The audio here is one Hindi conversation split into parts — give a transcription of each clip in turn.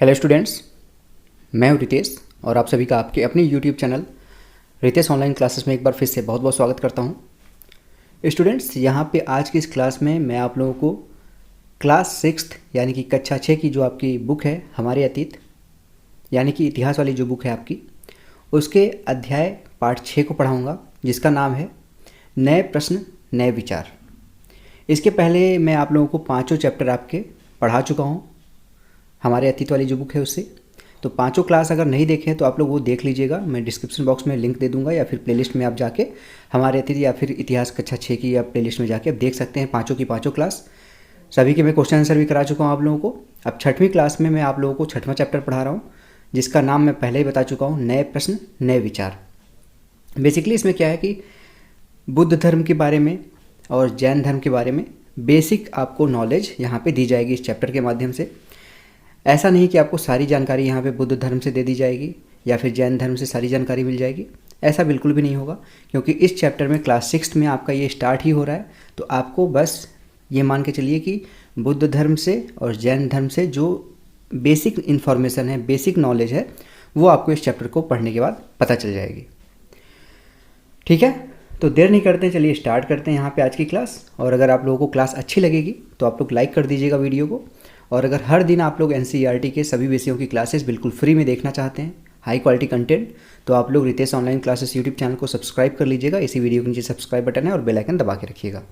हेलो स्टूडेंट्स, मैं हूं रितेश और आप सभी का आपके अपने YouTube channel Ritesh online classes में एक बार फिर से बहुत बहुत स्वागत करता हूं। स्टूडेंट्स, यहां पे आज की इस क्लास में मैं आप लोगों को क्लास सिक्स्थ यानी कि कक्षा 6 की जो आपकी बुक है हमारे अतीत यानी कि इतिहास वाली जो बुक है आपकी, उसके अध्याय पाठ 6 को पढ़ाऊँगा, जिसका नाम है नए प्रश्न नए विचार। इसके पहले मैं आप लोगों को पाँचों चैप्टर आपके पढ़ा चुका हूँ हमारे अतीत वाली जो बुक है उससे। तो पांचों क्लास अगर नहीं देखे तो आप लोग वो देख लीजिएगा, मैं डिस्क्रिप्शन बॉक्स में लिंक दे दूंगा, या फिर प्लेलिस्ट में आप जाके हमारे अतीत या फिर इतिहास कक्षा 6 की या प्लेलिस्ट में जाके आप देख सकते हैं पांचों की पांचों क्लास। सभी के मैं क्वेश्चन आंसर भी करा चुका हूँ आप लोगों को। अब छठवीं क्लास में मैं आप लोगों को छठवां चैप्टर पढ़ा रहा हूँ, जिसका नाम मैं पहले ही बता चुका हूँ, नए प्रश्न नए विचार। बेसिकली इसमें क्या है कि बुद्ध धर्म के बारे में और जैन धर्म के बारे में बेसिक आपको नॉलेज यहाँ पे दी जाएगी इस चैप्टर के माध्यम से। ऐसा नहीं कि आपको सारी जानकारी यहाँ पे बुद्ध धर्म से दे दी जाएगी या फिर जैन धर्म से सारी जानकारी मिल जाएगी, ऐसा बिल्कुल भी नहीं होगा, क्योंकि इस चैप्टर में क्लास सिक्स्थ में आपका ये स्टार्ट ही हो रहा है। तो आपको बस ये मान के चलिए कि बुद्ध धर्म से और जैन धर्म से जो बेसिक इन्फॉर्मेशन है, बेसिक नॉलेज है, वो आपको इस चैप्टर को पढ़ने के बाद पता चल जाएगी। ठीक है, तो देर नहीं करते हैं, चलिए स्टार्ट करते हैं यहाँ पे आज की क्लास। और अगर आप लोगों को क्लास अच्छी लगेगी तो आप लोग लाइक कर दीजिएगा वीडियो को। और अगर हर दिन आप लोग एनसीईआरटी के सभी विषयों की क्लासेस बिल्कुल फ्री में देखना चाहते हैं, हाई क्वालिटी कंटेंट, तो आप लोग Ritesh online classes YouTube channel को सब्सक्राइब कर लीजिएगा। इसी वीडियो के नीचे सब्सक्राइब बटन है और बेल आइकन दबा के रखिएगा।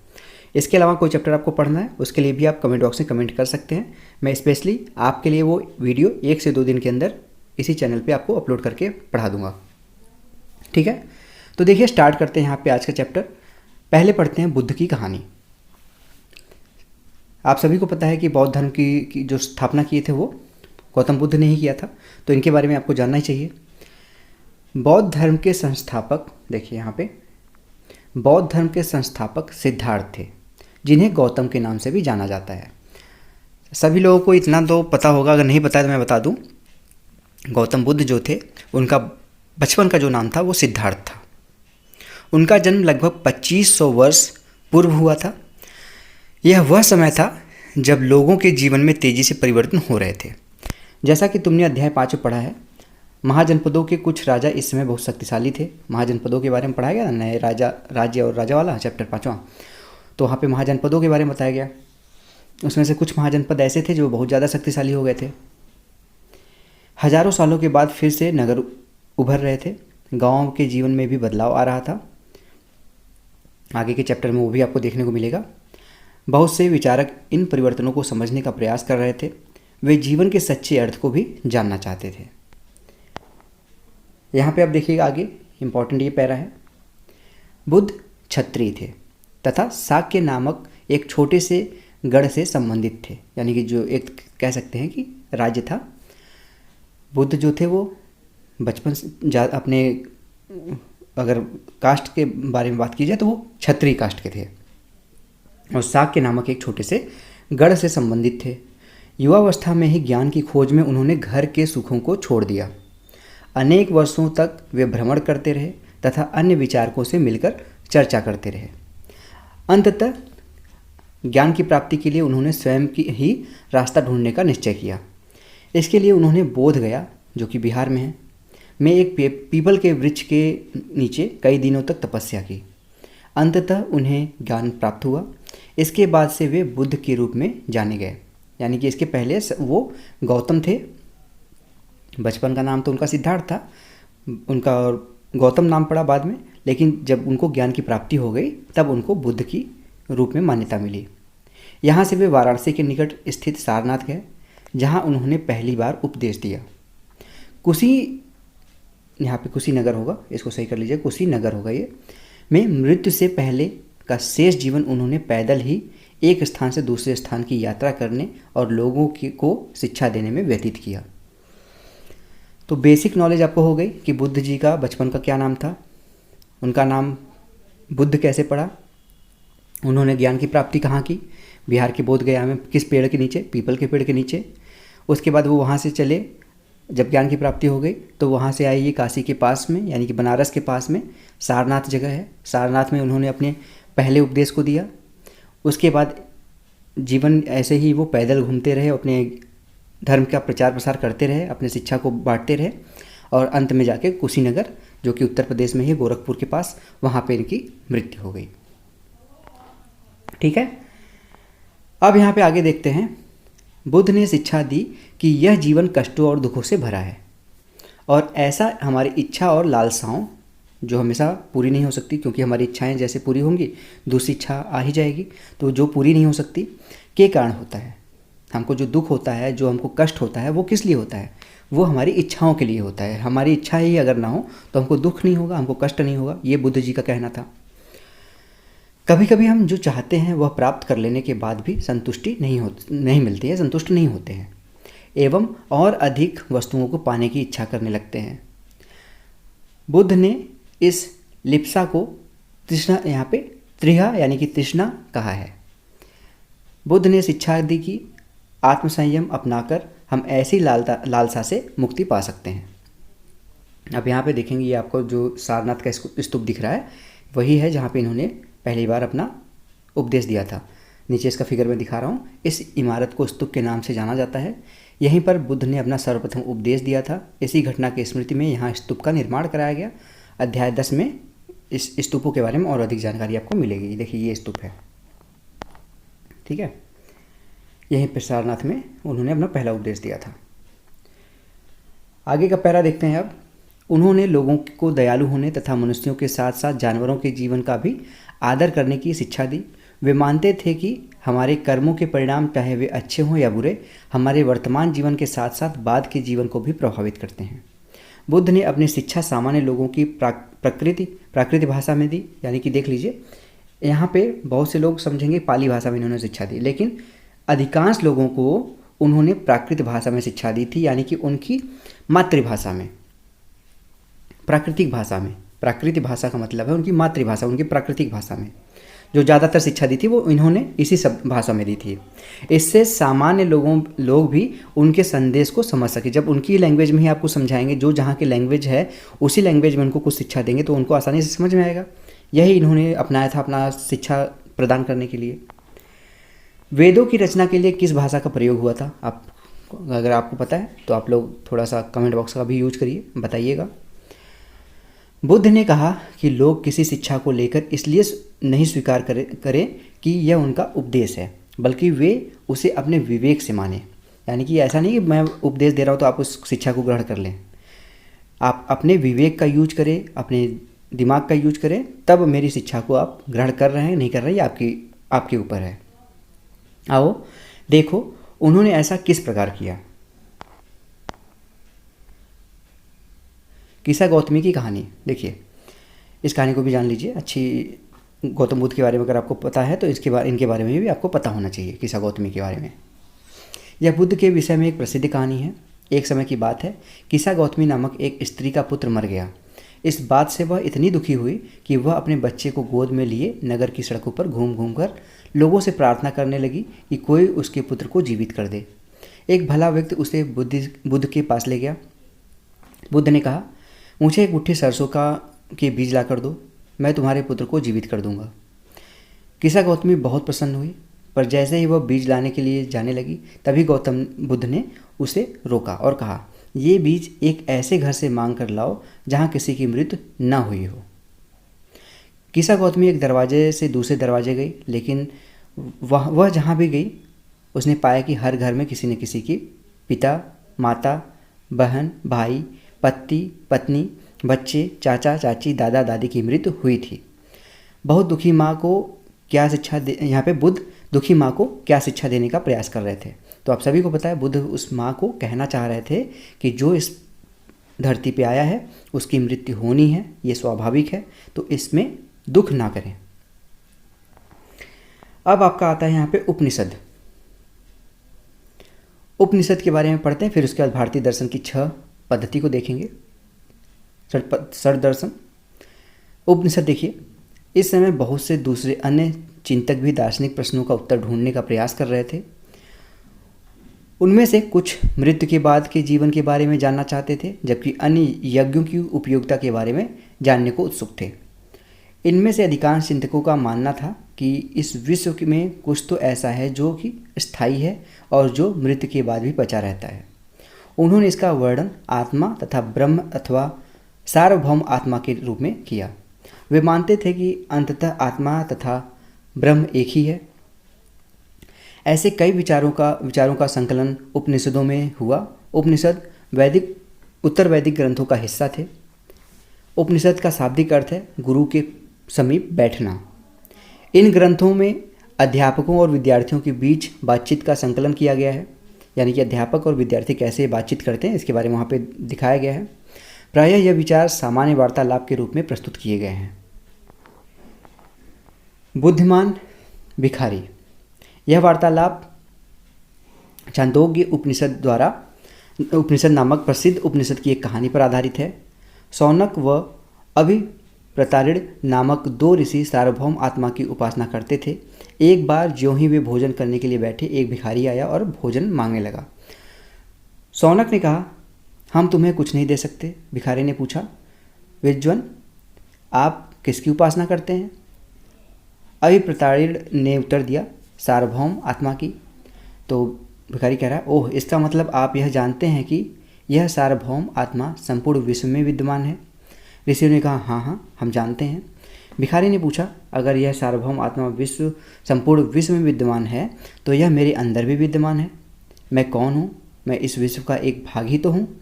इसके अलावा कोई चैप्टर आपको पढ़ना है उसके लिए भी आप कमेंट बॉक्स में कमेंट कर सकते हैं। मैं स्पेशली आपके लिए वो वीडियो 1 से 2 दिन के अंदर इसी चैनल पर आपको अपलोड करके पढ़ा दूँगा। ठीक है, तो देखिए स्टार्ट करते हैं यहाँ पे आज का चैप्टर। पहले पढ़ते हैं बुद्ध की कहानी। आप सभी को पता है कि बौद्ध धर्म की जो स्थापना किए थे वो गौतम बुद्ध ने ही किया था, तो इनके बारे में आपको जानना ही चाहिए। बौद्ध धर्म के संस्थापक, देखिए यहाँ पे, बौद्ध धर्म के संस्थापक सिद्धार्थ थे, जिन्हें गौतम के नाम से भी जाना जाता है। सभी लोगों को इतना तो पता होगा, अगर नहीं पता है तो मैं बता दूं, गौतम बुद्ध जो थे उनका बचपन का जो नाम था वो सिद्धार्थ था। उनका जन्म लगभग 2500 वर्ष पूर्व हुआ था। यह वह समय था जब लोगों के जीवन में तेज़ी से परिवर्तन हो रहे थे। जैसा कि तुमने अध्याय 5 में पढ़ा है, महाजनपदों के कुछ राजा इस समय बहुत शक्तिशाली थे। महाजनपदों के बारे में पढ़ाया गया ना, नए राजा, राज्य और राजा वाला चैप्टर 5वां। तो वहाँ पे महाजनपदों के बारे में बताया गया। उसमें से कुछ महाजनपद ऐसे थे जो बहुत ज़्यादा शक्तिशाली हो गए थे। हजारों सालों के बाद फिर से नगर उभर रहे थे। गाँव के जीवन में भी बदलाव आ रहा था। आगे के चैप्टर में वो भी आपको देखने को मिलेगा। बहुत से विचारक इन परिवर्तनों को समझने का प्रयास कर रहे थे। वे जीवन के सच्चे अर्थ को भी जानना चाहते थे। यहाँ पे आप देखिएगा आगे इम्पॉर्टेंट ये पैरा है। बुद्ध क्षत्रिय थे तथा शाक्य नामक एक छोटे से गढ़ से संबंधित थे, यानी कि जो एक कह सकते हैं कि राज्य था। बुद्ध जो थे वो बचपन से अपने, अगर कास्ट के बारे में बात की जाए तो वो क्षत्रिय कास्ट के थे और शाक्य नामक एक छोटे से गढ़ से संबंधित थे। युवावस्था में ही ज्ञान की खोज में उन्होंने घर के सुखों को छोड़ दिया। अनेक वर्षों तक वे भ्रमण करते रहे तथा अन्य विचारकों से मिलकर चर्चा करते रहे। अंततः ज्ञान की प्राप्ति के लिए उन्होंने स्वयं की ही रास्ता ढूंढने का निश्चय किया। इसके लिए उन्होंने बोध गया, जो कि बिहार में है, में एक पीपल के वृक्ष के नीचे कई दिनों तक तपस्या की। अंततः उन्हें ज्ञान प्राप्त हुआ। इसके बाद से वे बुद्ध के रूप में जाने गए, यानी कि इसके पहले वो गौतम थे। बचपन का नाम तो उनका सिद्धार्थ था, उनका गौतम नाम पड़ा बाद में, लेकिन जब उनको ज्ञान की प्राप्ति हो गई तब उनको बुद्ध की रूप में मान्यता मिली। यहाँ से वे वाराणसी के निकट स्थित सारनाथ गए, जहाँ उन्होंने पहली बार उपदेश दिया। यहाँ पे कुशीनगर होगा, इसको सही कर लीजिए, कुशीनगर होगा ये, में मृत्यु से पहले का शेष जीवन उन्होंने पैदल ही एक स्थान से दूसरे स्थान की यात्रा करने और लोगों को शिक्षा देने में व्यतीत किया। तो बेसिक नॉलेज आपको हो गई कि बुद्ध जी का बचपन का क्या नाम था, उनका नाम बुद्ध कैसे पड़ा, उन्होंने ज्ञान की प्राप्ति कहाँ की, बिहार के बोध गया में किस पेड़ के नीचे, पीपल के पेड़ के नीचे। उसके बाद वो वहाँ से चले, जब ज्ञान की प्राप्ति हो गई तो वहाँ से आए ये काशी के पास में, यानी कि बनारस के पास में सारनाथ जगह है। सारनाथ में उन्होंने अपने पहले उपदेश को दिया। उसके बाद जीवन ऐसे ही वो पैदल घूमते रहे, अपने धर्म का प्रचार प्रसार करते रहे, अपने शिक्षा को बांटते रहे और अंत में जाके कुशीनगर, जो कि उत्तर प्रदेश में ही गोरखपुर के पास, वहाँ पे इनकी मृत्यु हो गई। ठीक है, अब यहाँ पे आगे देखते हैं। बुद्ध ने शिक्षा दी कि यह जीवन कष्टों और दुखों से भरा है और ऐसा हमारी इच्छा और लालसाओं, जो हमेशा पूरी नहीं हो सकती, क्योंकि हमारी इच्छाएं जैसे पूरी होंगी दूसरी इच्छा आ ही जाएगी, तो जो पूरी नहीं हो सकती के कारण होता है। हमको जो दुख होता है, जो हमको कष्ट होता है, वो किस लिए होता है? वो हमारी इच्छाओं के लिए होता है। हमारी इच्छा ही अगर ना हो तो हमको दुख नहीं होगा, हमको कष्ट नहीं होगा। ये बुद्ध जी का कहना था। कभी कभी हम जो चाहते हैं वह प्राप्त कर लेने के बाद भी संतुष्टि नहीं मिलती है, संतुष्ट नहीं होते हैं एवं और अधिक वस्तुओं को पाने की इच्छा करने लगते हैं। बुद्ध ने इस लिप्सा को तृष्णा, यहाँ पे त्रिहा यानी कि तृष्णा कहा है। बुद्ध ने शिक्षा दी कि आत्मसंयम अपनाकर हम ऐसी लालसा से मुक्ति पा सकते हैं। अब यहाँ पे देखेंगे, ये आपको जो सारनाथ का स्तूप दिख रहा है वही है जहाँ पे इन्होंने पहली बार अपना उपदेश दिया था। नीचे इसका फिगर में दिखा रहा हूँ। इस इमारत को स्तूप के नाम से जाना जाता है। यहीं पर बुद्ध ने अपना सर्वप्रथम उपदेश दिया था। इसी घटना की स्मृति में यहाँ स्तूप का निर्माण कराया गया। अध्याय 10 में इस स्तूपों के बारे में और अधिक जानकारी आपको मिलेगी। देखिए, ये स्तूप है, ठीक है। यहीं पर सारनाथ में उन्होंने अपना पहला उपदेश दिया था। आगे का पैरा देखते हैं अब। उन्होंने लोगों को दयालु होने तथा मनुष्यों के साथ साथ जानवरों के जीवन का भी आदर करने की शिक्षा दी। वे मानते थे कि हमारे कर्मों के परिणाम, चाहे वे अच्छे हों या बुरे, हमारे वर्तमान जीवन के साथ साथ बाद के जीवन को भी प्रभावित करते हैं। बुद्ध ने अपनी शिक्षा सामान्य लोगों की प्राकृतिक भाषा में दी। यानी कि देख लीजिए, यहाँ पे बहुत से लोग समझेंगे पाली भाषा में इन्होंने शिक्षा दी, लेकिन अधिकांश लोगों को उन्होंने प्राकृतिक भाषा में शिक्षा दी थी, यानी कि उनकी मातृभाषा में, प्राकृतिक भाषा में। प्राकृतिक भाषा का मतलब है उनकी मातृभाषा, उनकी प्राकृतिक भाषा में जो ज़्यादातर शिक्षा दी थी वो इन्होंने इसी सब भाषा में दी थी। इससे सामान्य लोग भी उनके संदेश को समझ सके। जब उनकी लैंग्वेज में ही आपको समझाएंगे, जो जहाँ की लैंग्वेज है उसी लैंग्वेज में उनको कुछ शिक्षा देंगे तो उनको आसानी से समझ में आएगा। यही इन्होंने अपनाया था अपना शिक्षा प्रदान करने के लिए। वेदों की रचना के लिए किस भाषा का प्रयोग हुआ था? अगर आपको पता है तो आप लोग थोड़ा सा कमेंट बॉक्स का भी यूज करिए, बताइएगा। बुद्ध ने कहा कि लोग किसी शिक्षा को लेकर इसलिए नहीं स्वीकार करें कि यह उनका उपदेश है, बल्कि वे उसे अपने विवेक से माने। यानी कि ऐसा नहीं कि मैं उपदेश दे रहा हूँ तो आप उस शिक्षा को ग्रहण कर लें। आप अपने विवेक का यूज करें, अपने दिमाग का यूज करें, तब मेरी शिक्षा को आप ग्रहण कर रहे हैं नहीं कर रहे हैं, ये आपके ऊपर है। आओ देखो उन्होंने ऐसा किस प्रकार किया। किसा गौतमी की कहानी, देखिए इस कहानी को भी जान लीजिए। अच्छी गौतम बुद्ध के बारे में अगर आपको पता है तो इनके बारे में भी आपको पता होना चाहिए, किसा गौतमी के बारे में। यह बुद्ध के विषय में एक प्रसिद्ध कहानी है। एक समय की बात है, किसा गौतमी नामक एक स्त्री का पुत्र मर गया। इस बात से वह इतनी दुखी हुई कि वह अपने बच्चे को गोद में लिए नगर की सड़कों पर घूम घूम कर लोगों से प्रार्थना करने लगी कि कोई उसके पुत्र को जीवित कर दे। एक भला व्यक्ति उसे बुद्ध के पास ले गया। बुद्ध ने कहा, मुझे एक मुट्ठी सरसों के बीज ला कर दो, मैं तुम्हारे पुत्र को जीवित कर दूंगा। किसा गौतमी बहुत प्रसन्न हुई, पर जैसे ही वह बीज लाने के लिए जाने लगी तभी गौतम बुद्ध ने उसे रोका और कहा, ये बीज एक ऐसे घर से मांग कर लाओ जहाँ किसी की मृत्यु न हुई हो। किसा गौतमी एक दरवाजे से दूसरे दरवाजे गई, लेकिन वह जहाँ भी गई उसने पाया कि हर घर में किसी न किसी की पिता, माता, बहन, भाई, पति, पत्नी, बच्चे, चाचा, चाची, दादा, दादी की मृत्यु हुई थी। बहुत दुखी माँ को क्या शिक्षा यहाँ पे बुद्ध दुखी माँ को क्या शिक्षा देने का प्रयास कर रहे थे। तो आप सभी को पता है, बुद्ध उस माँ को कहना चाह रहे थे कि जो इस धरती पे आया है उसकी मृत्यु होनी है, ये स्वाभाविक है, तो इसमें दुख ना करें। अब आपका आता है यहाँ पे उपनिषद। उपनिषद के बारे में पढ़ते हैं, फिर उसके बाद भारतीय दर्शन की 6 पद्धति को देखेंगे। षड दर्शन। उपनिषद देखिए, इस समय बहुत से दूसरे अन्य चिंतक भी दार्शनिक प्रश्नों का उत्तर ढूंढने का प्रयास कर रहे थे। उनमें से कुछ मृत्यु के बाद के जीवन के बारे में जानना चाहते थे, जबकि अन्य यज्ञों की उपयोगिता के बारे में जानने को उत्सुक थे। इनमें से अधिकांश चिंतकों का मानना था कि इस विश्व में कुछ तो ऐसा है जो कि स्थायी है और जो मृत्यु के बाद भी बचा रहता है। उन्होंने इसका वर्णन आत्मा तथा ब्रह्म अथवा सार्वभौम आत्मा के रूप में किया। वे मानते थे कि अंततः आत्मा तथा ब्रह्म एक ही है। ऐसे कई विचारों का संकलन उपनिषदों में हुआ। उपनिषद उत्तर वैदिक ग्रंथों का हिस्सा थे। उपनिषद का शाब्दिक अर्थ है गुरु के समीप बैठना। इन ग्रंथों में अध्यापकों और विद्यार्थियों के बीच बातचीत का संकलन किया गया है, यानी कि अध्यापक और विद्यार्थी कैसे बातचीत करते हैं इसके बारे में वहाँ पे दिखाया गया है। प्रायः यह विचार सामान्य वार्तालाप के रूप में प्रस्तुत किए गए हैं। बुद्धिमान भिखारी, यह वार्तालाप छांदोग्य उपनिषद नामक प्रसिद्ध उपनिषद की एक कहानी पर आधारित है। शौनक व अभिप्रतारिण नामक 2 ऋषि सार्वभौम आत्मा की उपासना करते थे। एक बार ज्यों ही वे भोजन करने के लिए बैठे, एक भिखारी आया और भोजन मांगने लगा। शौनक ने कहा, हम तुम्हें कुछ नहीं दे सकते। भिखारी ने पूछा, विद्वान आप किसकी उपासना करते हैं? अभिप्रतारिण ने उत्तर दिया, सार्वभौम आत्मा की। तो भिखारी कह रहा है, ओह, इसका मतलब आप यह जानते हैं कि यह सार्वभौम आत्मा संपूर्ण विश्व में विद्यमान है। ऋषियों ने कहा, हाँ, हम जानते हैं। भिखारी ने पूछा, अगर यह सार्वभौम आत्मा संपूर्ण विश्व में विद्यमान है तो यह मेरे अंदर भी विद्यमान है। मैं कौन हूँ? मैं इस विश्व का एक भाग ही तो हूँ।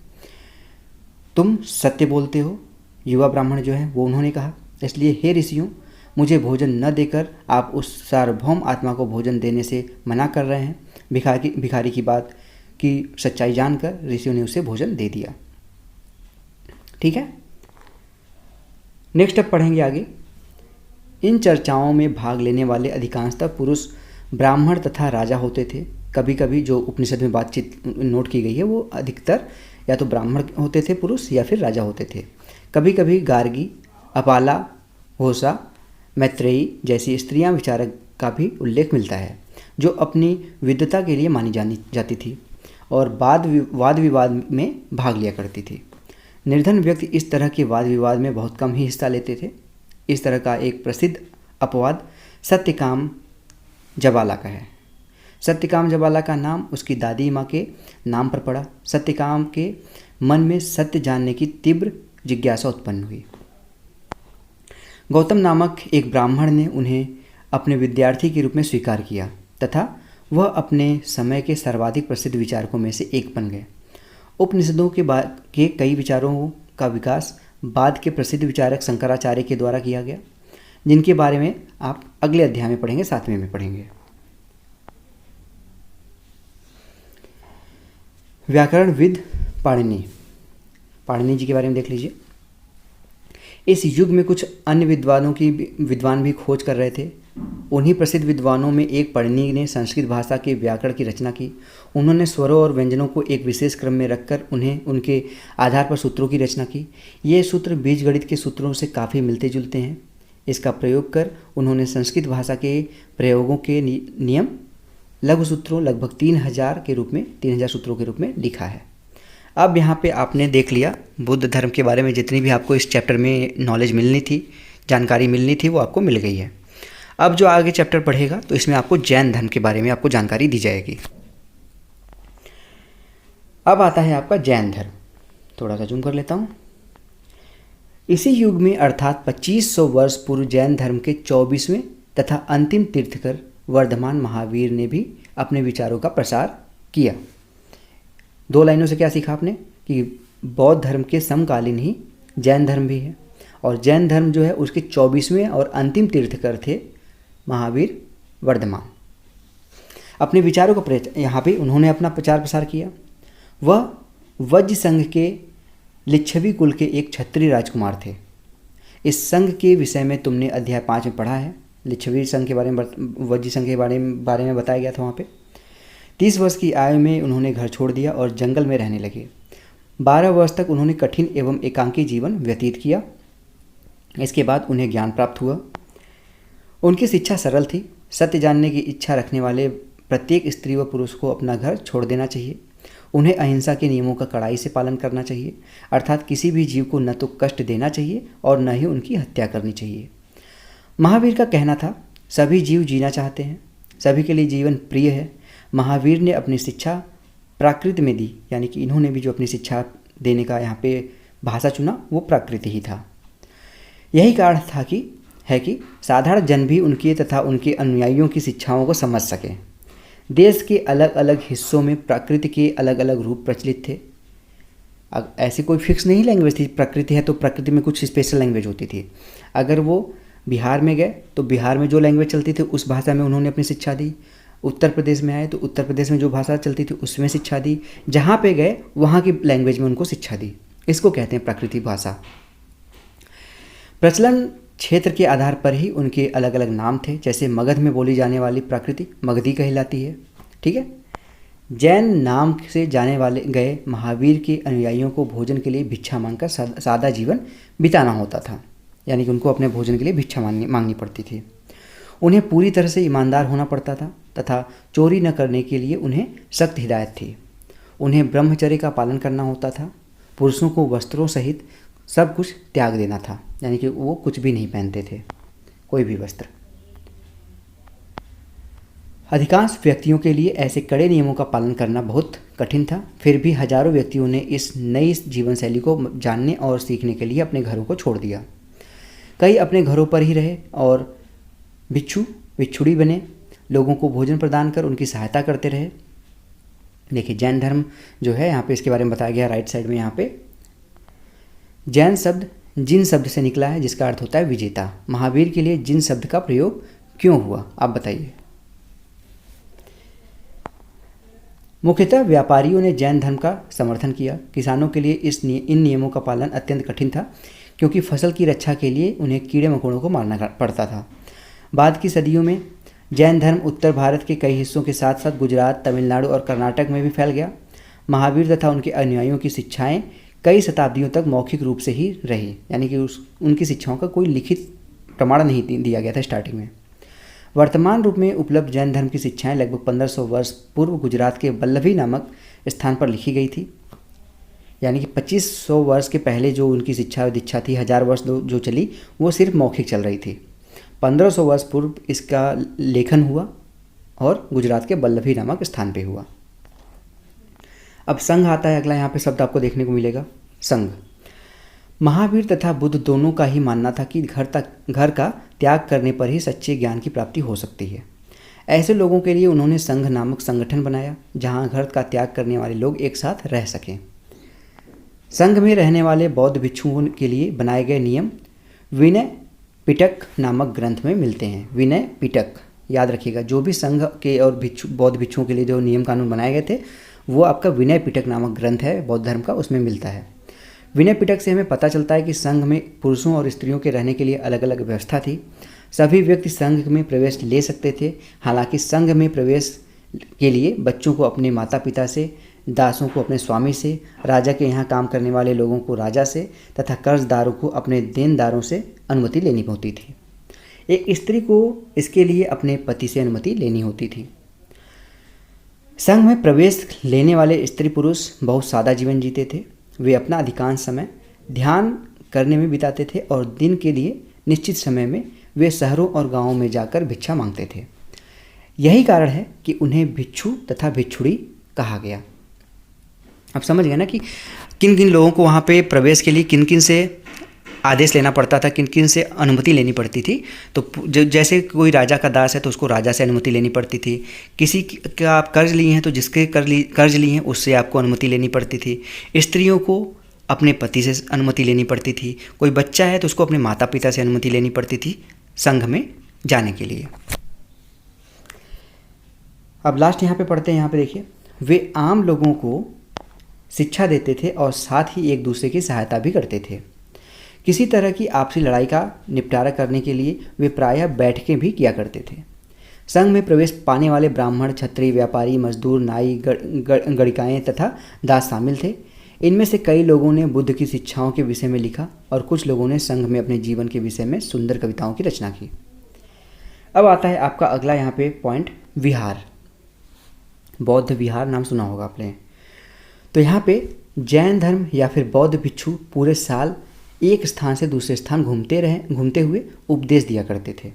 तुम सत्य बोलते हो, युवा ब्राह्मण जो है वो उन्होंने कहा। इसलिए हे ऋषियों, मुझे भोजन न देकर आप उस सार्वभौम आत्मा को भोजन देने से मना कर रहे हैं। भिखारी की बात की सच्चाई जानकर ऋषियों ने उसे भोजन दे दिया। ठीक है, नेक्स्ट अब पढ़ेंगे आगे। इन चर्चाओं में भाग लेने वाले अधिकांशतः पुरुष ब्राह्मण तथा राजा होते थे। कभी कभी जो उपनिषद में बातचीत नोट की गई है वो अधिकतर या तो ब्राह्मण होते थे पुरुष या फिर राजा होते थे। कभी कभी गार्गी, अपाला, होसा, मैत्रेयी जैसी स्त्रियां विचारक का भी उल्लेख मिलता है जो अपनी विद्वता के लिए मानी जाती थी और वाद विवाद में भाग लिया करती थी। निर्धन व्यक्ति इस तरह के वाद विवाद में बहुत कम ही हिस्सा लेते थे। इस तरह का एक प्रसिद्ध अपवाद सत्यकाम जबाला का है। सत्यकाम जबाला का नाम उसकी दादी माँ के नाम पर पड़ा। सत्यकाम के मन में सत्य जानने की तीव्र जिज्ञासा उत्पन्न हुई। गौतम नामक एक ब्राह्मण ने उन्हें अपने विद्यार्थी के रूप में स्वीकार किया तथा वह अपने समय के सर्वाधिक प्रसिद्ध विचारकों में से एक बन गए। उपनिषदों के कई विचारों का विकास बाद के प्रसिद्ध विचारक शंकराचार्य के द्वारा किया गया, जिनके बारे में आप अगले अध्याय में पढ़ेंगे, 7वें में पढ़ेंगे। व्याकरणविद पाणिनि जी के बारे में देख लीजिए। इस युग में कुछ अन्य विद्वान भी खोज कर रहे थे। उन्हीं प्रसिद्ध विद्वानों में एक पाणिनि ने संस्कृत भाषा के व्याकरण की रचना की। उन्होंने स्वरों और व्यंजनों को एक विशेष क्रम में रखकर उन्हें उनके आधार पर सूत्रों की रचना की। ये सूत्र बीजगणित के सूत्रों से काफ़ी मिलते जुलते हैं। इसका प्रयोग कर उन्होंने संस्कृत भाषा के प्रयोगों के नियम लघु सूत्रों लगभग 3000 सूत्रों के रूप में लिखा है। अब यहाँ पे आपने देख लिया बुद्ध धर्म के बारे में जितनी भी आपको इस चैप्टर में नॉलेज मिलनी थी, जानकारी मिलनी थी, वो आपको मिल गई है। अब जो आगे चैप्टर पढ़ेगा तो इसमें आपको जैन धर्म के बारे में आपको जानकारी दी जाएगी। अब आता है आपका जैन धर्म। थोड़ा सा जूम कर लेता हूँ। इसी युग में अर्थात 2500 वर्ष पूर्व जैन धर्म के 24वें तथा अंतिम तीर्थकर वर्धमान महावीर ने भी अपने विचारों का प्रसार किया। 2 लाइनों से क्या सीखा आपने कि बौद्ध धर्म के समकालीन ही जैन धर्म भी है और जैन धर्म जो है उसके 24वें और अंतिम तीर्थकर थे महावीर वर्धमान। अपने विचारों का यहाँ पे उन्होंने अपना प्रचार प्रसार किया। वह वज्र संघ के लिच्छवी कुल के एक क्षत्रिय राजकुमार थे। इस संघ के विषय में तुमने अध्याय 5 में पढ़ा है। लिच्छवी संघ के बारे में, वज्र संघ के बारे में बताया गया था वहाँ पे। 30 वर्ष की आयु में उन्होंने घर छोड़ दिया और जंगल में रहने लगे। 12 वर्ष तक उन्होंने कठिन एवं एकांकी जीवन व्यतीत किया। इसके बाद उन्हें ज्ञान प्राप्त हुआ। उनकी शिक्षा सरल थी। सत्य जानने की इच्छा रखने वाले प्रत्येक स्त्री व पुरुष को अपना घर छोड़ देना चाहिए। उन्हें अहिंसा के नियमों का कड़ाई से पालन करना चाहिए, अर्थात किसी भी जीव को न तो कष्ट देना चाहिए और न ही उनकी हत्या करनी चाहिए। महावीर का कहना था सभी जीव जीना चाहते हैं, सभी के लिए जीवन प्रिय है। महावीर ने अपनी शिक्षा प्राकृत में दी, यानी कि इन्होंने भी जो अपनी शिक्षा देने का यहाँ पे भाषा चुना वो प्राकृत ही था। यही कारण था कि साधारण जन भी उनके तथा उनके अनुयायियों की शिक्षाओं को समझ सके। देश के अलग अलग हिस्सों में प्रकृति के अलग अलग रूप प्रचलित थे। अब ऐसी कोई फिक्स नहीं लैंग्वेज थी, प्रकृति है तो प्रकृति में कुछ स्पेशल लैंग्वेज होती थी। अगर वो बिहार में गए तो बिहार में जो लैंग्वेज चलती थी उस भाषा में उन्होंने अपनी शिक्षा दी। उत्तर प्रदेश में आए तो उत्तर प्रदेश में जो भाषा चलती थी उसमें शिक्षा दी। जहाँ पे गए वहाँ की लैंग्वेज में उनको शिक्षा दी। इसको कहते हैं प्राकृतिक भाषा। प्रचलन क्षेत्र के आधार पर ही उनके अलग अलग नाम थे। जैसे मगध में बोली जाने वाली प्राकृति मगधी कहलाती है। ठीक है। जैन नाम से जाने वाले गए महावीर के अनुयायियों को भोजन के लिए भिक्षा मांगकर सादा जीवन बिताना होता था, यानी कि उनको अपने भोजन के लिए भिक्षा मांगनी पड़ती थी। उन्हें पूरी तरह से ईमानदार होना पड़ता था तथा चोरी न करने के लिए उन्हें सख्त हिदायत थी। उन्हें ब्रह्मचर्य का पालन करना होता था। पुरुषों को वस्त्रों सहित सब कुछ त्याग देना था, यानी कि वो कुछ भी नहीं पहनते थे, कोई भी वस्त्र। अधिकांश व्यक्तियों के लिए ऐसे कड़े नियमों का पालन करना बहुत कठिन था। फिर भी हजारों व्यक्तियों ने इस नई जीवन शैली को जानने और सीखने के लिए अपने घरों को छोड़ दिया। कई अपने घरों पर ही रहे और भिक्षुड़ी बने, लोगों को भोजन प्रदान कर उनकी सहायता करते रहे। देखिए जैन धर्म जो है यहाँ पे इसके बारे में बताया गया राइट साइड में। यहाँ पे जैन शब्द जिन शब्द से निकला है जिसका अर्थ होता है विजेता। महावीर के लिए जिन शब्द का प्रयोग क्यों हुआ आप बताइए। मुख्यतः व्यापारियों ने जैन धर्म का समर्थन किया। किसानों के लिए इन नियमों का पालन अत्यंत कठिन था, क्योंकि फसल की रक्षा के लिए उन्हें कीड़े मकोड़ों को मारना पड़ता था। बाद की सदियों में जैन धर्म उत्तर भारत के कई हिस्सों के साथ साथ गुजरात, तमिलनाडु और कर्नाटक में भी फैल गया। महावीर तथा उनके अनुयायियों की शिक्षाएं कई शताब्दियों तक मौखिक रूप से ही रही, यानी कि उनकी शिक्षाओं का कोई लिखित प्रमाण नहीं दिया गया था स्टार्टिंग में। वर्तमान रूप में उपलब्ध जैन धर्म की शिक्षाएं लगभग 1500 वर्ष पूर्व गुजरात के वल्लभी नामक स्थान पर लिखी गई थी, यानी कि 2500 वर्ष के पहले जो उनकी शिक्षा दीक्षा थी, 1000 वर्ष जो चली वो सिर्फ मौखिक चल रही थी। 1500 वर्ष पूर्व इसका लेखन हुआ और गुजरात के वल्लभी नामक स्थान पे हुआ। अब संघ आता है अगला, यहाँ पे शब्द आपको देखने को मिलेगा संघ। महावीर तथा बुद्ध दोनों का ही मानना था कि घर का त्याग करने पर ही सच्चे ज्ञान की प्राप्ति हो सकती है। ऐसे लोगों के लिए उन्होंने संघ नामक संगठन बनाया, जहाँ घर का त्याग करने वाले लोग एक साथ रह सकें। संघ में रहने वाले बौद्ध भिक्षुओं के लिए बनाए गए नियम विनय पिटक नामक ग्रंथ में मिलते हैं। विनय पिटक याद रखिएगा, जो भी संघ के और बौद्ध भिक्षुओं के लिए जो नियम कानून बनाए गए थे वो आपका विनय पिटक नामक ग्रंथ है बौद्ध धर्म का, उसमें मिलता है। विनय पिटक से हमें पता चलता है कि संघ में पुरुषों और स्त्रियों के रहने के लिए अलग अलग व्यवस्था थी। सभी व्यक्ति संघ में प्रवेश ले सकते थे। हालांकि संघ में प्रवेश के लिए बच्चों को अपने माता पिता से, दासों को अपने स्वामी से, राजा के यहाँ काम करने वाले लोगों को राजा से तथा कर्जदारों को अपने देनदारों से अनुमति लेनी होती थी। एक स्त्री को इसके लिए अपने पति से अनुमति लेनी होती थी। संघ में प्रवेश लेने वाले स्त्री पुरुष बहुत सादा जीवन जीते थे। वे अपना अधिकांश समय ध्यान करने में बिताते थे और दिन के लिए निश्चित समय में वे शहरों और गांवों में जाकर भिक्षा मांगते थे। यही कारण है कि उन्हें भिक्षु तथा भिक्षुड़ी कहा गया। अब समझ गए ना कि किन किन लोगों को वहाँ पे प्रवेश के लिए किन किन से आदेश लेना पड़ता था, किन किन से अनुमति लेनी पड़ती थी। तो जैसे कोई राजा का दास है तो उसको राजा से अनुमति लेनी पड़ती थी। किसी का आप कर्ज लिए हैं तो जिसके कर्ज लिए हैं उससे आपको अनुमति लेनी पड़ती थी। स्त्रियों को अपने पति से अनुमति लेनी पड़ती थी। कोई बच्चा है तो उसको अपने माता पिता से अनुमति लेनी पड़ती थी संघ में जाने के लिए। अब लास्ट यहाँ पे पढ़ते हैं। यहाँ पे देखिए, वे आम लोगों को शिक्षा देते थे और साथ ही एक दूसरे की सहायता भी करते थे। किसी तरह की आपसी लड़ाई का निपटारा करने के लिए वे प्रायः बैठकें भी किया करते थे। संघ में प्रवेश पाने वाले ब्राह्मण, क्षत्रिय, व्यापारी, मजदूर, नाई, गणिकाएँ तथा दास शामिल थे। इनमें से कई लोगों ने बुद्ध की शिक्षाओं के विषय में लिखा और कुछ लोगों ने संघ में अपने जीवन के विषय में सुंदर कविताओं की रचना की। अब आता है आपका अगला यहाँ पे पॉइंट, विहार। बौद्ध विहार नाम सुना होगा आपने। तो यहाँ पे जैन धर्म या फिर बौद्ध भिक्षु पूरे साल एक स्थान से दूसरे स्थान घूमते हुए उपदेश दिया करते थे।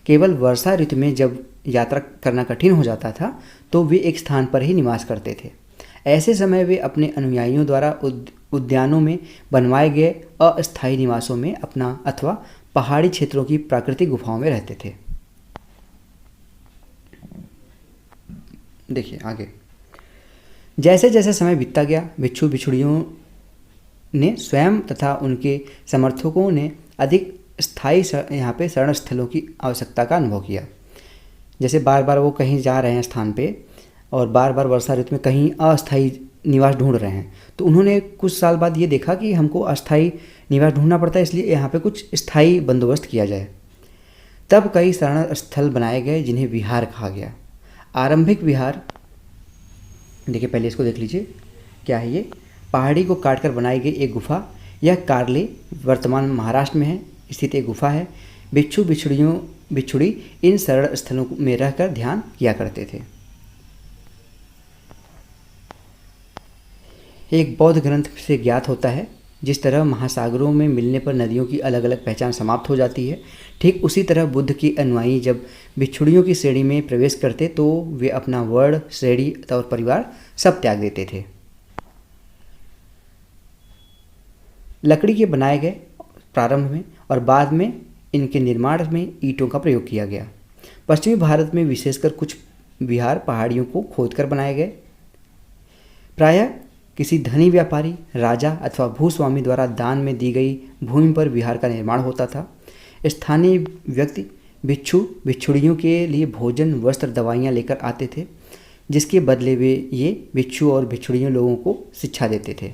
केवल वर्षा ऋतु में जब यात्रा करना कठिन हो जाता था तो वे एक स्थान पर ही निवास करते थे। ऐसे समय वे अपने अनुयायियों द्वारा उद्यानों में बनवाए गए अस्थायी निवासों में अपना अथवा पहाड़ी क्षेत्रों की प्राकृतिक गुफाओं में रहते थे। देखिए आगे, जैसे जैसे समय बीतता गया भिक्षु भिक्षुणियों ने स्वयं तथा उनके समर्थकों ने अधिक स्थायी यहाँ पे शरण स्थलों की आवश्यकता का अनुभव किया। जैसे बार बार वो कहीं जा रहे हैं स्थान पे और बार बार वर्षा ऋतु में कहीं अस्थायी निवास ढूंढ रहे हैं, तो उन्होंने कुछ साल बाद ये देखा कि हमको अस्थायी निवास ढूंढना पड़ता है, इसलिए यहाँ पे कुछ स्थायी बंदोबस्त किया जाए। तब कई शरण स्थल बनाए गए जिन्हें विहार कहा गया। आरंभिक विहार, देखिए पहले इसको देख लीजिए क्या है ये। पहाड़ी को काटकर बनाई गई एक गुफा, यह कार्ले वर्तमान महाराष्ट्र में है स्थित एक गुफा है। भिक्षु भिक्षुड़ी इन शरण स्थलों में रहकर ध्यान किया करते थे। एक बौद्ध ग्रंथ से ज्ञात होता है, जिस तरह महासागरों में मिलने पर नदियों की अलग अलग पहचान समाप्त हो जाती है, ठीक उसी तरह बुद्ध के अनुयायी जब भिक्षुड़ियों की श्रेणी में प्रवेश करते तो वे अपना वर्ण, श्रेणी और परिवार सब त्याग देते थे। लकड़ी के बनाए गए प्रारंभ में और बाद में इनके निर्माण में ईंटों का प्रयोग किया गया। पश्चिमी भारत में विशेषकर कुछ विहार पहाड़ियों को खोदकर बनाए गए। प्रायः किसी धनी व्यापारी, राजा अथवा भूस्वामी द्वारा दान में दी गई भूमि पर विहार का निर्माण होता था। स्थानीय व्यक्ति भिक्षु भिक्षुड़ियों के लिए भोजन, वस्त्र, दवाइयाँ लेकर आते थे, जिसके बदले वे ये भिक्षु और भिक्षुड़ियों लोगों को शिक्षा देते थे।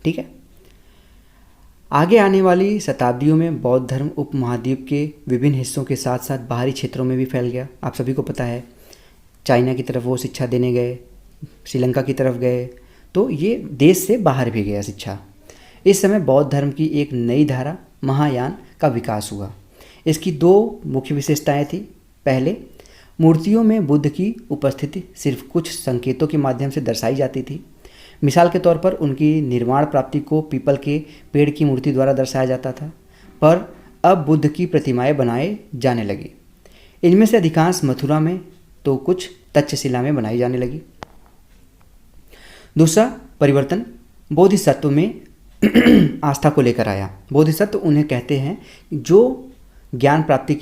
ठीक है। आगे आने वाली शताब्दियों में बौद्ध धर्म उपमहाद्वीप के विभिन्न हिस्सों के साथ साथ बाहरी क्षेत्रों में भी फैल गया। आप सभी को पता है, चाइना की तरफ वो शिक्षा देने गए, श्रीलंका की तरफ गए, तो ये देश से बाहर भी गया शिक्षा। इस समय बौद्ध धर्म की एक नई धारा महायान का विकास हुआ। इसकी दो मुख्य विशेषताएं थी। पहले, मूर्तियों में बुद्ध की उपस्थिति सिर्फ कुछ संकेतों के माध्यम से दर्शाई जाती थी। मिसाल के तौर पर उनकी निर्माण प्राप्ति को पीपल के पेड़ की मूर्ति द्वारा दर्शाया जाता था, पर अब बुद्ध की प्रतिमाएं बनाए जाने लगी। इनमें से अधिकांश मथुरा में तो कुछ तक्षशिला में बनाई जाने लगी। दूसरा परिवर्तन बोधिसत्व में आस्था को लेकर आया। बोधिसत्व उन्हें कहते हैं जो ज्ञान प्राप्ति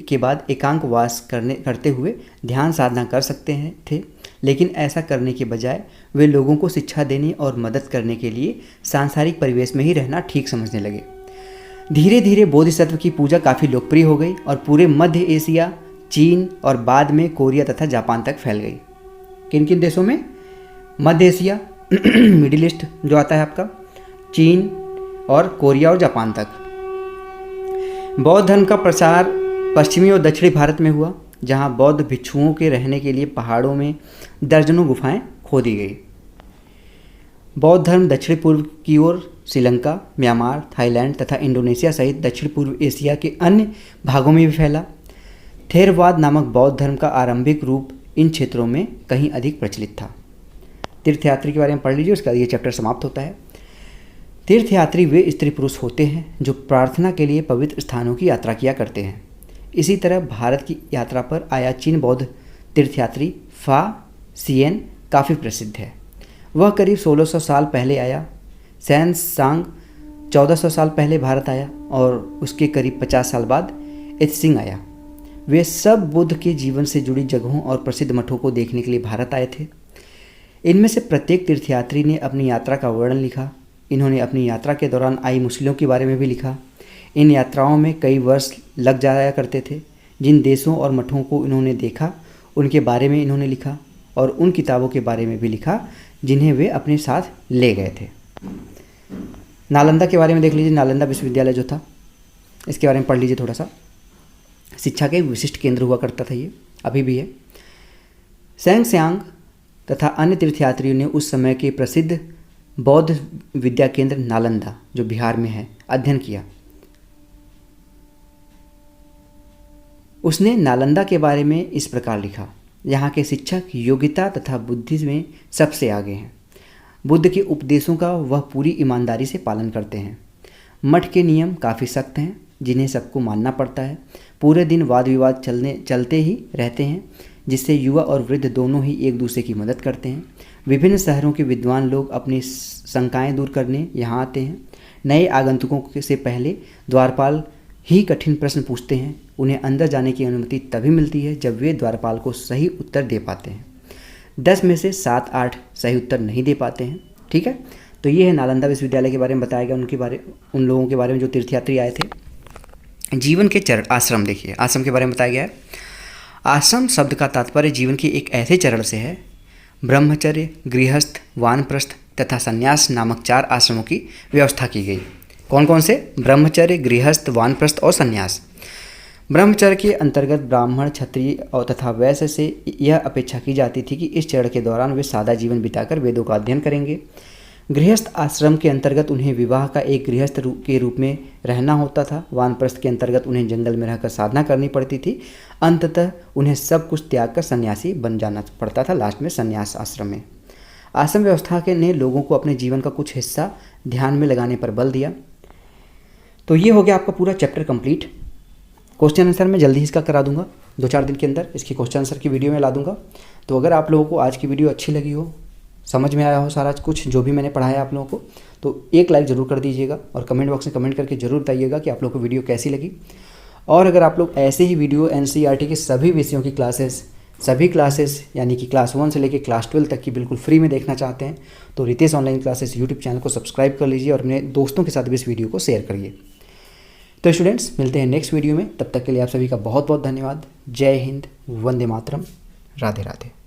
के बाद एकांतवास करते हुए ध्यान साधना कर सकते थे, लेकिन ऐसा करने के बजाय वे लोगों को शिक्षा देने और मदद करने के लिए सांसारिक परिवेश में ही रहना ठीक समझने लगे। धीरे धीरे बोधिसत्व की पूजा काफ़ी लोकप्रिय हो गई और पूरे मध्य एशिया, चीन और बाद में कोरिया तथा जापान तक फैल गई। किन किन देशों में? मध्य एशिया मिडिल ईस्ट जो आता है आपका, चीन और कोरिया और जापान तक। बौद्ध धर्म का प्रसार पश्चिमी और दक्षिणी भारत में हुआ, जहां बौद्ध भिक्षुओं के रहने के लिए पहाड़ों में दर्जनों गुफाएं खोदी गई। बौद्ध धर्म दक्षिण पूर्व की ओर श्रीलंका, म्यांमार, थाईलैंड तथा इंडोनेशिया सहित दक्षिण पूर्व एशिया के अन्य भागों में भी फैला। थेरवाद नामक बौद्ध धर्म का आरंभिक रूप इन क्षेत्रों में कहीं अधिक प्रचलित था। तीर्थयात्री के बारे में पढ़ लीजिए, उसका ये चैप्टर समाप्त होता है। तीर्थयात्री वे स्त्री पुरुष होते हैं जो प्रार्थना के लिए पवित्र स्थानों की यात्रा किया करते हैं। इसी तरह भारत की यात्रा पर आया चीन बौद्ध तीर्थयात्री फा सियन काफ़ी प्रसिद्ध है। वह करीब 1600 साल पहले आया। सैन सांग 1400 साल पहले भारत आया और उसके करीब 50 साल बाद इत्सिंग आया। वे सब बुद्ध के जीवन से जुड़ी जगहों और प्रसिद्ध मठों को देखने के लिए भारत आए थे। इनमें से प्रत्येक तीर्थयात्री ने अपनी यात्रा का वर्णन लिखा। इन्होंने अपनी यात्रा के दौरान आई मुश्किलों के बारे में भी लिखा। इन यात्राओं में कई वर्ष लग जाया करते थे। जिन देशों और मठों को इन्होंने देखा उनके बारे में इन्होंने लिखा और उन किताबों के बारे में भी लिखा जिन्हें वे अपने साथ ले गए थे। नालंदा के बारे में देख लीजिए, नालंदा विश्वविद्यालय जो था, इसके बारे में पढ़ लीजिए थोड़ा सा। शिक्षा के विशिष्ट केंद्र हुआ करता था, ये अभी भी है। सैंग स्यांग तथा अन्य तीर्थयात्रियों ने उस समय के प्रसिद्ध बौद्ध विद्या केंद्र नालंदा, जो बिहार में है, अध्ययन किया। उसने नालंदा के बारे में इस प्रकार लिखा, यहाँ के शिक्षक योग्यता तथा बुद्धि में सबसे आगे हैं। बुद्ध के उपदेशों का वह पूरी ईमानदारी से पालन करते हैं। मठ के नियम काफ़ी सख्त हैं। जिन्हें सबको मानना पड़ता है। पूरे दिन वाद विवाद चलते ही रहते हैं, जिससे युवा और वृद्ध दोनों ही एक दूसरे की मदद करते हैं। विभिन्न शहरों के विद्वान लोग अपनी शंकाएं दूर करने यहाँ आते हैं। नए आगंतुकों से पहले द्वारपाल ही कठिन प्रश्न पूछते हैं। उन्हें अंदर जाने की अनुमति तभी मिलती है जब वे द्वारपाल को सही उत्तर दे पाते हैं। 10 में से 7-8 सही उत्तर नहीं दे पाते हैं। ठीक है, तो ये है नालंदा विश्वविद्यालय के बारे में बताया गया, उन लोगों के बारे में जो तीर्थयात्री आए थे। जीवन के चरण, आश्रम देखिए, आश्रम के बारे में बताया गया है। आश्रम शब्द का तात्पर्य जीवन के एक ऐसे चरण से है। ब्रह्मचर्य, गृहस्थ, वानप्रस्थ तथा संन्यास नामक 4 आश्रमों की व्यवस्था की गई। कौन कौन से? ब्रह्मचर्य, गृहस्थ, वानप्रस्थ और संन्यास। ब्रह्मचर्य के अंतर्गत ब्राह्मण, क्षत्रिय और तथा वैश्य से यह अपेक्षा की जाती थी कि इस चरण के दौरान वे सादा जीवन बिताकर वेदों का अध्ययन करेंगे। गृहस्थ आश्रम के अंतर्गत उन्हें विवाह का एक गृहस्थ के रूप में रहना होता था। वानप्रस्थ के अंतर्गत उन्हें जंगल में रहकर साधना करनी पड़ती थी। अंततः उन्हें सब कुछ त्याग कर सन्यासी बन जाना पड़ता था, लास्ट में संन्यास आश्रम में। आश्रम व्यवस्था के ने लोगों को अपने जीवन का कुछ हिस्सा ध्यान में लगाने पर बल दिया। तो ये हो गया आपका पूरा चैप्टर कंप्लीट। क्वेश्चन आंसर मैं जल्दी इसका करा दूंगा, 2-4 दिन के अंदर इसकी क्वेश्चन आंसर की वीडियो में ला दूंगा। तो अगर आप लोगों को आज की वीडियो अच्छी लगी हो, समझ में आया हो सारा कुछ जो भी मैंने पढ़ाया आप लोगों को, तो एक लाइक ज़रूर कर दीजिएगा और कमेंट बॉक्स में कमेंट करके ज़रूर बताइएगा कि आप लोगों को वीडियो कैसी लगी। और अगर आप लोग ऐसे ही वीडियो NCERT के सभी विषयों की सभी क्लासेस यानी कि क्लास 1 से लेकर क्लास 12 तक की बिल्कुल फ्री में देखना चाहते हैं तो Ritesh online classes YouTube channel को सब्सक्राइब कर लीजिए और अपने दोस्तों के साथ भी इस वीडियो को शेयर करिए। तो स्टूडेंट्स, मिलते हैं नेक्स्ट वीडियो में, तब तक के लिए आप सभी का बहुत बहुत धन्यवाद। जय हिंद, वंदे मातरम, राधे राधे।